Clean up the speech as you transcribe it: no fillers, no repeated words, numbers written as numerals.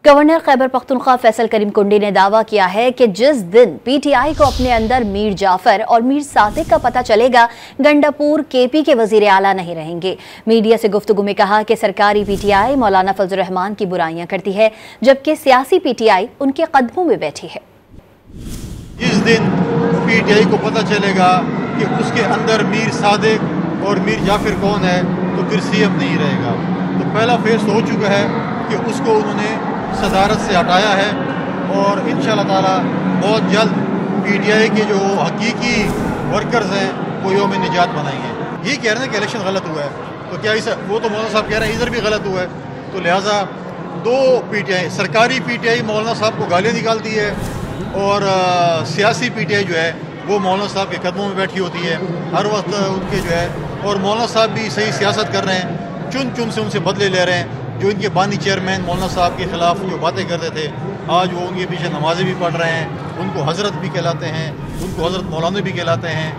Governor Khyber Pakhtunkhwa Faisal करीम कुंडी ने दावा किया है कि जिस दिन पीटीआई को अपने अंदर मीर जाफर और मीर सादिक का पता चलेगा, गंडापुर केपी के वजीर आला नहीं रहेंगे। मीडिया से गुफ्तगू में कहा कि सरकारी पीटीआई मौलाना फजल रहमान की बुराइयां करती है, जबकि सियासी पीटीआई उनके कदमों में बैठी है। जिस दिन पीटीआई को पता चलेगा कि उसके अंदर मीर सादिक और मीर जाफर कौन है, तो फिर सीएम नहीं रहेगा। तो पहला फेस हो चुका है कि उसको उन्होंने सदारत से हटाया है और इंशाअल्लाह ताला बहुत जल्द पीटीआई के जो हकीकी वर्कर्स हैं वो यौम निजात बनाएंगे। ये कह रहे हैं कि इलेक्शन गलत हुआ है, तो क्या वो तो मौलाना साहब कह रहे हैं इधर भी गलत हुआ है, तो लिहाजा दो पीटीआई, सरकारी पीटीआई मौलाना साहब को गालियाँ निकालती है और सियासी पीटीआई जो है वो मौलाना साहब के कदमों में बैठी होती है हर वक्त उनके जो है। और मौलाना साहब भी सही सियासत कर रहे हैं, चुन चुन से उनसे बदले ले रहे हैं। जो इनके बानी चेयरमैन मौलाना साहब के ख़िलाफ़ जो बातें करते थे, आज वो उनके पीछे नमाज़ें भी पढ़ रहे हैं, उनको हज़रत भी कहलाते हैं, उनको हज़रत मौलाना भी कहलाते हैं।